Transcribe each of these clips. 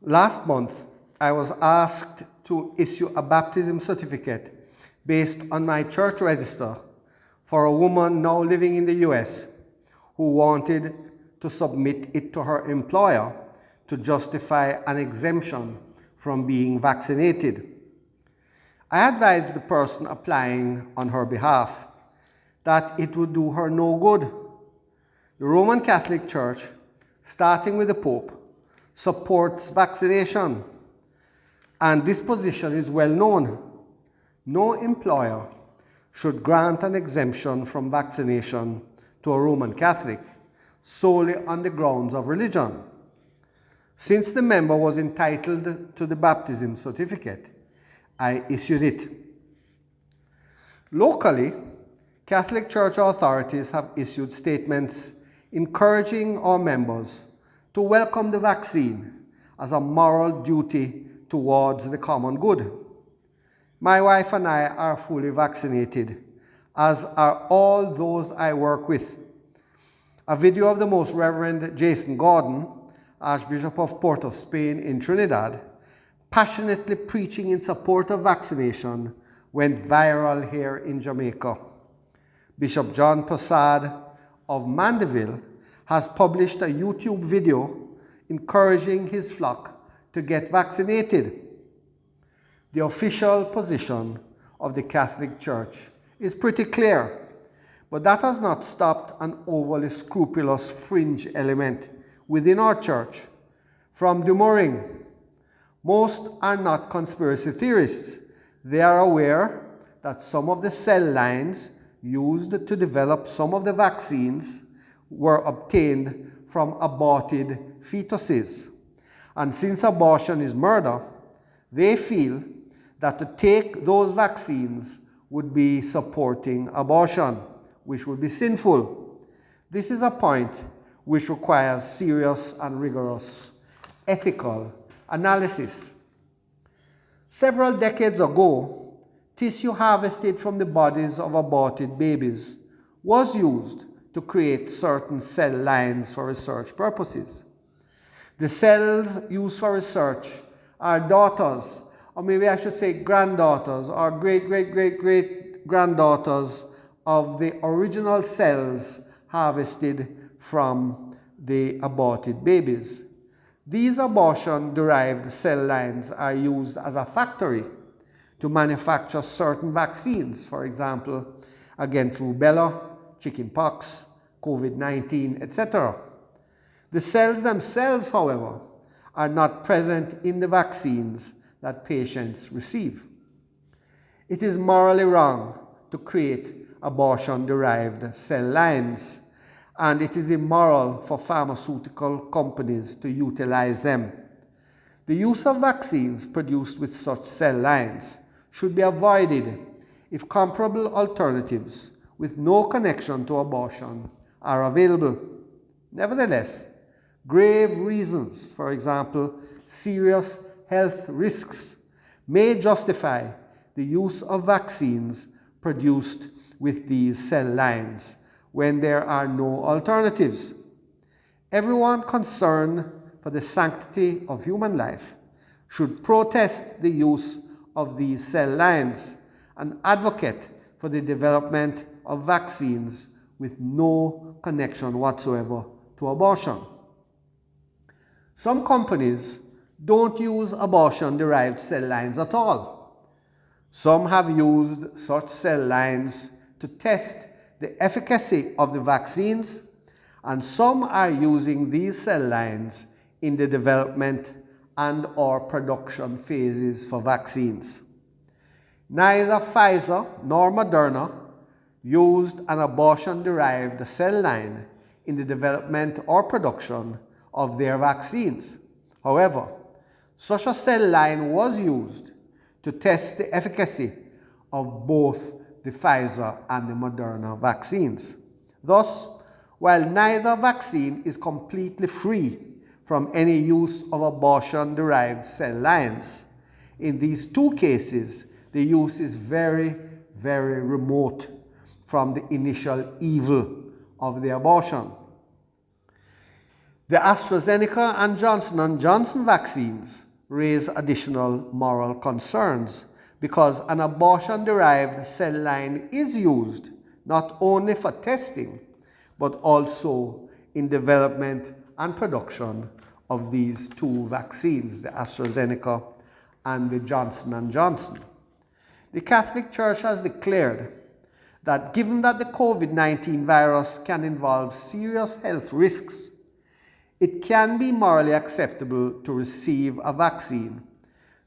Last month, I was asked to issue a baptism certificate based on my church register for a woman now living in the US who wanted to submit it to her employer to justify an exemption from being vaccinated. I advised the person applying on her behalf that it would do her no good. The Roman Catholic Church, starting with the Pope, supports vaccination, and this position is well known. No employer should grant an exemption from vaccination to a Roman Catholic solely on the grounds of religion. Since the member was entitled to the baptism certificate, I issued it. Locally, Catholic Church authorities have issued statements encouraging our members to welcome the vaccine as a moral duty towards the common good. My wife and I are fully vaccinated, as are all those I work with. A video of the Most Reverend Jason Gordon, Archbishop of Port of Spain in Trinidad, passionately preaching in support of vaccination went viral here in Jamaica. Bishop John Prasad of Mandeville has published a YouTube video encouraging his flock to get vaccinated. The official position of the Catholic Church is pretty clear, but that has not stopped an overly scrupulous fringe element within our church from demurring. Most are not conspiracy theorists. They are aware that some of the cell lines used to develop some of the vaccines were obtained from aborted fetuses. And since abortion is murder, they feel that to take those vaccines would be supporting abortion, which would be sinful. This is a point which requires serious and rigorous ethical analysis. Several decades ago, tissue harvested from the bodies of aborted babies was used to create certain cell lines for research purposes. The cells used for research are daughters, or maybe I should say granddaughters, or great-great-great-great-granddaughters of the original cells harvested from the aborted babies. These abortion-derived cell lines are used as a factory to manufacture certain vaccines, for example, against rubella, chickenpox, COVID-19, etc. The cells themselves, however, are not present in the vaccines that patients receive. It is morally wrong to create abortion-derived cell lines, and it is immoral for pharmaceutical companies to utilize them. The use of vaccines produced with such cell lines should be avoided if comparable alternatives with no connection to abortion are available. Nevertheless, grave reasons, for example, serious health risks, may justify the use of vaccines produced with these cell lines when there are no alternatives. Everyone concerned for the sanctity of human life should protest the use of these cell lines and advocate for the development of vaccines with no connection whatsoever to abortion. Some companies don't use abortion-derived cell lines at all. Some have used such cell lines to test the efficacy of the vaccines, and some are using these cell lines in the development and/or production phases for vaccines. Neither Pfizer nor Moderna used an abortion-derived cell line in the development or production of their vaccines. However, such a cell line was used to test the efficacy of both the Pfizer and the Moderna vaccines. Thus, while neither vaccine is completely free from any use of abortion-derived cell lines, in these two cases, the use is very, very remote from the initial evil of the abortion. The AstraZeneca and Johnson & Johnson vaccines raise additional moral concerns because an abortion-derived cell line is used not only for testing, but also in development and production of these two vaccines, the AstraZeneca and the Johnson & Johnson. The Catholic Church has declared that given that the COVID-19 virus can involve serious health risks, it can be morally acceptable to receive a vaccine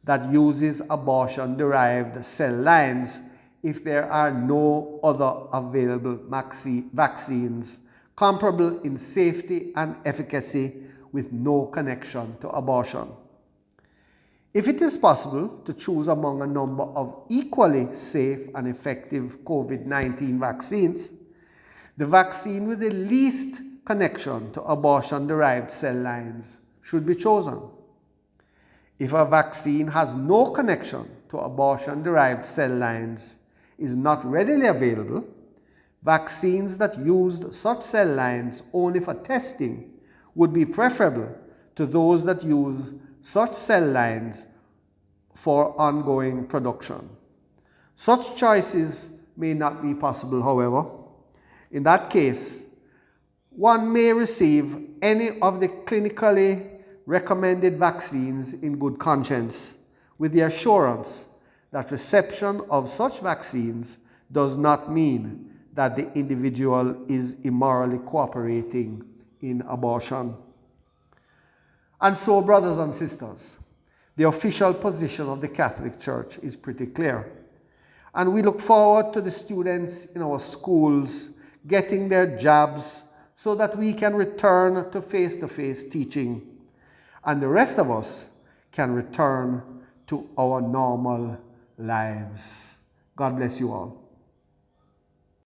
that uses abortion-derived cell lines if there are no other available vaccines comparable in safety and efficacy with no connection to abortion. If it is possible to choose among a number of equally safe and effective COVID-19 vaccines, the vaccine with the least connection to abortion-derived cell lines should be chosen. If a vaccine has no connection to abortion-derived cell lines is not readily available, vaccines that used such cell lines only for testing would be preferable to those that use such cell lines for ongoing production. Such choices may not be possible, however. In that case, one may receive any of the clinically recommended vaccines in good conscience, with the assurance that reception of such vaccines does not mean that the individual is immorally cooperating in abortion. And so, brothers and sisters, the official position of the Catholic Church is pretty clear. And we look forward to the students in our schools getting their jabs so that we can return to face-to-face teaching, and the rest of us can return to our normal lives. God bless you all.